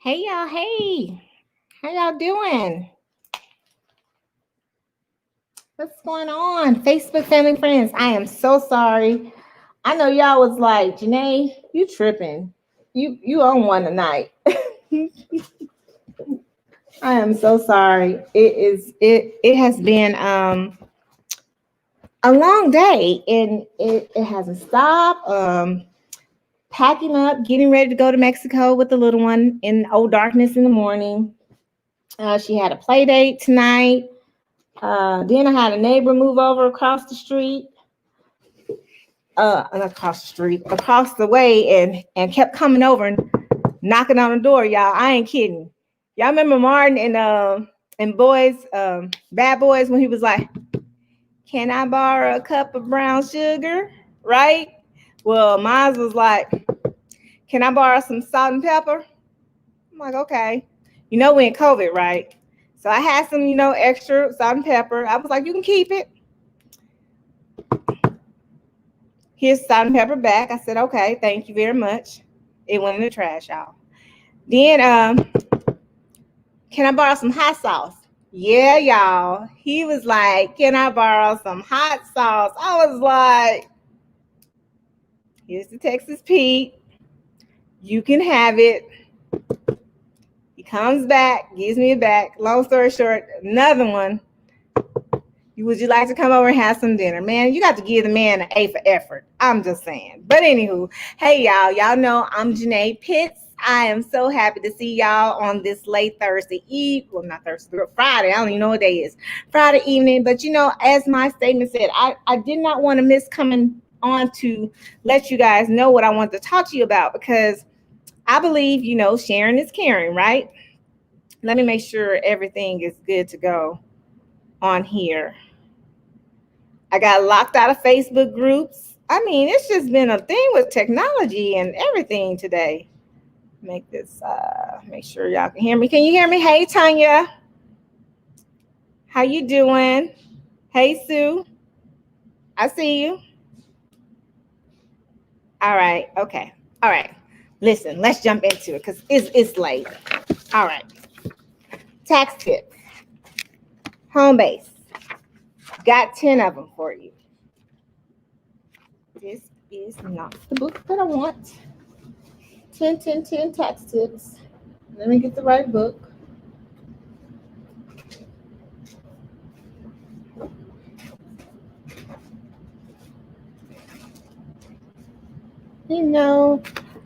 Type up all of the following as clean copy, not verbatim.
Hey y'all, hey, how y'all doing? What's going on? Facebook family friends, I am so sorry. I know y'all was like, Janae, you tripping. You on one tonight. I am so sorry. It has been a long day and it hasn't stopped. Packing up, getting ready to go to Mexico with the little one in old darkness in the morning. She had a play date tonight. Then I had a neighbor move over across the street, not across the street, across the way, and kept coming over and knocking on the door. Y'all, I ain't kidding. Y'all remember Martin and Boys, Bad Boys, when he was like, "Can I borrow a cup of brown sugar?" Right? Well, mine was like, "Can I borrow some salt and pepper?" I'm like, okay. You know, we in COVID, right? So I had some, extra salt and pepper. I was like, you can keep it. Here's salt and pepper back. I said, okay, thank you very much. It went in the trash, y'all. Then, can I borrow some hot sauce? Yeah, y'all. He was like, can I borrow some hot sauce? I was like, here's the Texas Pete. You can have it. He comes back, gives me it back. Long story short, another one. Would you like to come over and have some dinner? Man, you got to give the man an A for effort. I'm just saying. But anywho, hey y'all. Y'all know I'm Janae Pitts. I am so happy to see y'all on this late Thursday eve. Well, not Thursday, but Friday. I don't even know what day it is. Friday evening. But as my statement said, I did not want to miss coming on to let you guys know what I want to talk to you about, because I believe, sharing is caring, right? Let me make sure everything is good to go on here. I got locked out of Facebook groups. I mean, it's just been a thing with technology and everything today. Make sure y'all can hear me. Can you hear me? Hey, Tanya. How you doing? Hey, Sue. I see you. All right. Okay. All right. Listen, let's jump into it because it's late. All right. Tax tips. Home base. Got 10 of them for you. This is not the book that I want. 10 tax tips. Let me get the right book.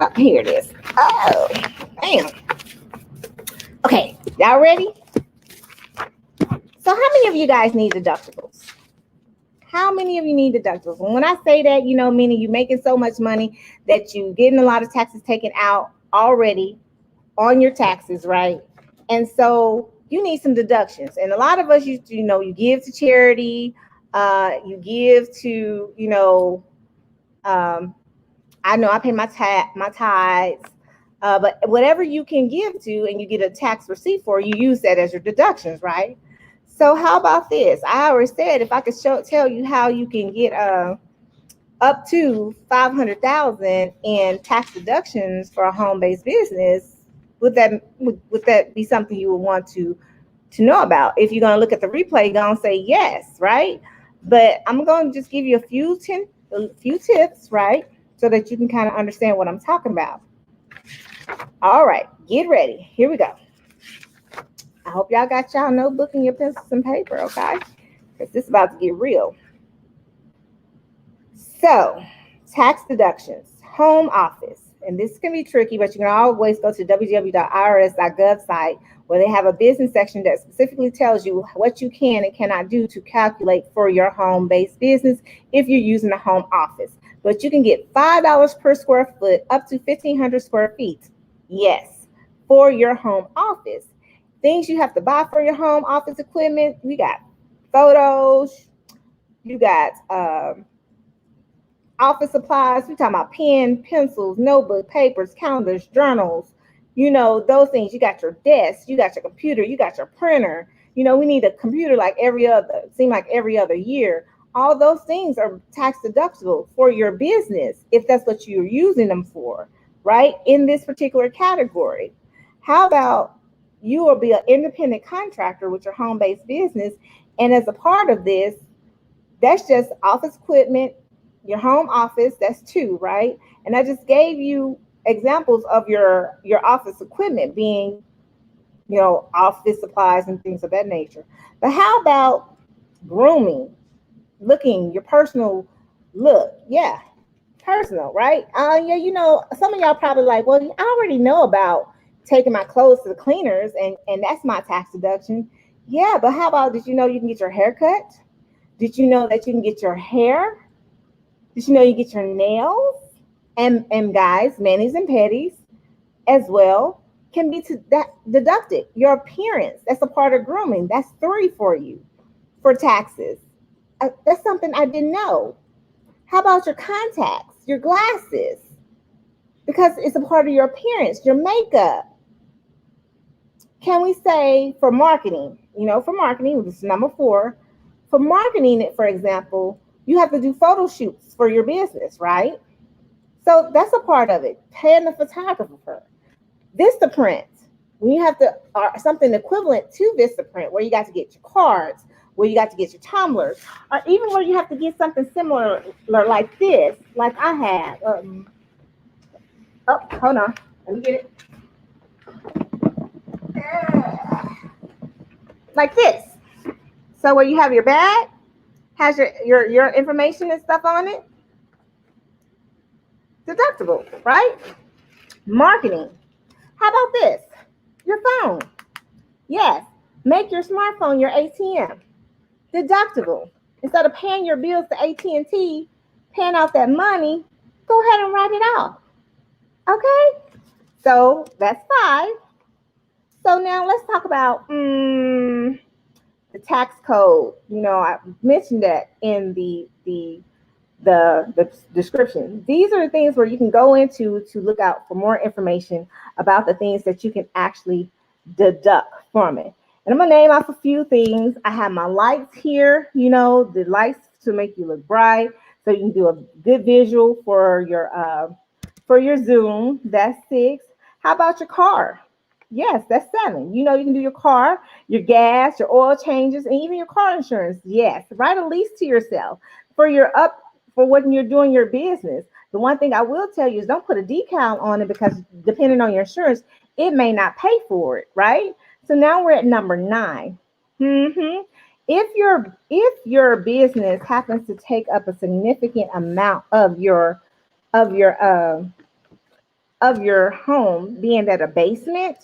Oh, here it is. Oh, damn. Okay, y'all ready? So how many of you guys need deductibles? How many of you need deductibles? And when I say that, meaning you making so much money that you getting a lot of taxes taken out already on your taxes, right? And so you need some deductions. And a lot of us, you give to charity, you give to, I know I pay my tithes, but whatever you can give to and you get a tax receipt for, you use that as your deductions, right? So how about this? I already said if I could tell you how you can get up to $500,000 in tax deductions for a home-based business, would that be something you would want to know about? If you're going to look at the replay, you're going to say yes, right? But I'm going to just give you a few tips, right? So that you can kind of understand what I'm talking about. All right, get ready. Here we go. I hope y'all got y'all notebook and your pencils and paper, okay? Because this is about to get real. So, tax deductions, home office. And this can be tricky, but you can always go to www.irs.gov site where they have a business section that specifically tells you what you can and cannot do to calculate for your home-based business if you're using a home office. But you can get $5 per square foot up to 1,500 square feet. Yes, for your home office. Things you have to buy for your home office equipment. We got photos. You got office supplies. We're talking about pen, pencils, notebook, papers, calendars, journals. Those things. You got your desk. You got your computer. You got your printer. We need a computer like every other year. All those things are tax deductible for your business if that's what you're using them for, right? In this particular category. How about you will be an independent contractor with your home-based business, and as a part of this, that's just office equipment, your home office, that's two, right? And I just gave you examples of your office equipment being, office supplies and things of that nature. But how about grooming, looking, your personal look? Yeah, personal, right? Yeah, some of y'all probably like, well, I already know about taking my clothes to the cleaners, and that's my tax deduction. Yeah, but how about, did you know you can get your hair cut? Did you know that you can get your hair? Did you know you get your nails? And guys, manis and petties as well can be that deducted. Your appearance, that's a part of grooming. That's three for you for taxes. That's something I didn't know. How about your contacts, your glasses? Because it's a part of your appearance, your makeup. Can we say for marketing? For marketing, which is number four. For marketing it, for example, you have to do photo shoots for your business, right? So that's a part of it. Paying the photographer. Vistaprint, when you have to, or something equivalent to Vistaprint, where you got to get your cards, where you got to get your tumblers, or even where you have to get something similar like this, like I have. Oh, hold on. Let me get it. Like this. So where you have your bag, has your information and stuff on it, deductible, right? Marketing. How about this? Your phone. Yes. Make your smartphone your ATM. Deductible. Instead of paying your bills to AT&T, paying out that money, go ahead and write it off. Okay? So that's five. So now let's talk about the tax code. I mentioned that in the description. These are the things where you can go into to look out for more information about the things that you can actually deduct from it. And I'm gonna name off a few things. I have my lights here, the lights to make you look bright, so you can do a good visual for your Zoom. That's six. How about your car? Yes, that's seven. You can do your car, your gas, your oil changes, and even your car insurance. Yes, write a lease to yourself for when you're doing your business. The one thing I will tell you is don't put a decal on it, because depending on your insurance, it may not pay for it, right? So now we're at number 9. If your business happens to take up a significant amount of your of your home, being that a basement,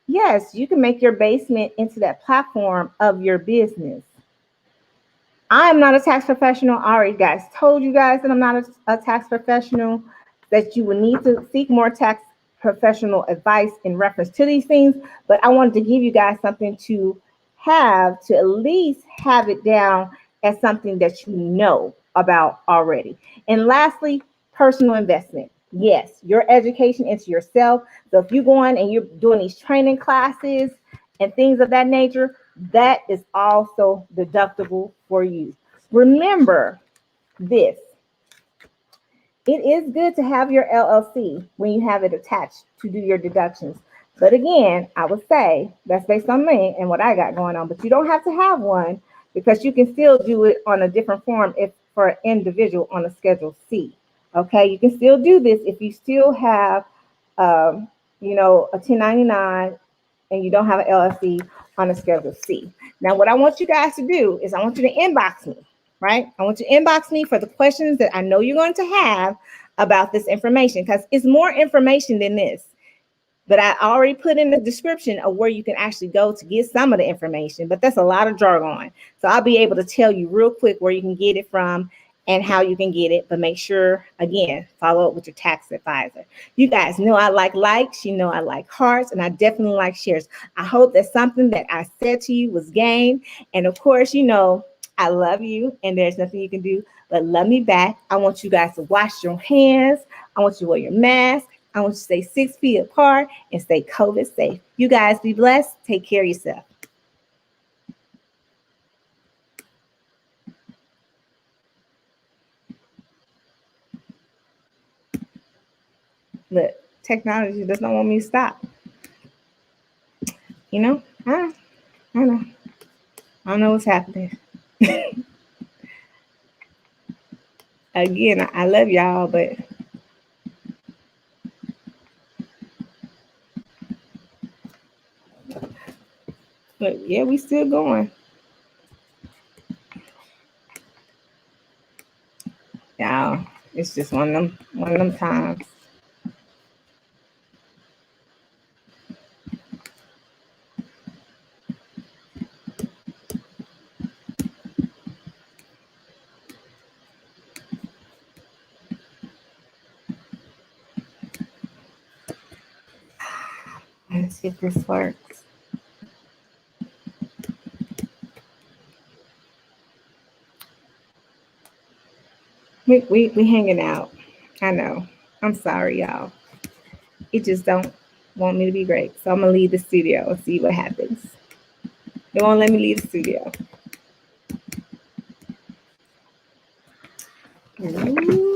yes, you can make your basement into that platform of your business. I am not a tax professional. I already told you guys that I'm not a tax professional, that you will need to seek more tax professional advice in reference to these things. But I wanted to give you guys something to have, to at least have it down as something that you know about already. And lastly, personal investment. Yes, your education into yourself. So if you're going and you're doing these training classes and things of that nature, that is also deductible for you. Remember this. It is good to have your LLC when you have it attached to do your deductions. But again, I would say that's based on me and what I got going on. But you don't have to have one, because you can still do it on a different form if for an individual on a Schedule C. Okay, you can still do this if you still have, a 1099 and you don't have an LLC on a Schedule C. Now, what I want you guys to do is I want you to inbox me, right? I want you to inbox me for the questions that I know you're going to have about this information, because it's more information than this. But I already put in the description of where you can actually go to get some of the information, but that's a lot of jargon. So I'll be able to tell you real quick where you can get it from and how you can get it. But make sure, again, follow up with your tax advisor. You guys know I like likes, I like hearts, and I definitely like shares. I hope that something that I said to you was gained. And of course, I love you, and there's nothing you can do but love me back. I want you guys to wash your hands. I want you to wear your mask. I want you to stay 6 feet apart and stay COVID safe. You guys be blessed. Take care of yourself. Look, technology does not want me to stop. You know, I don't know. I don't know what's happening. Again, I love y'all, but yeah, we still going. Y'all, it's just one of them times. Let's see if this works. We hanging out. I know. I'm sorry, y'all. It just don't want me to be great. So I'm gonna leave the studio and see what happens. They won't let me leave the studio. Ooh.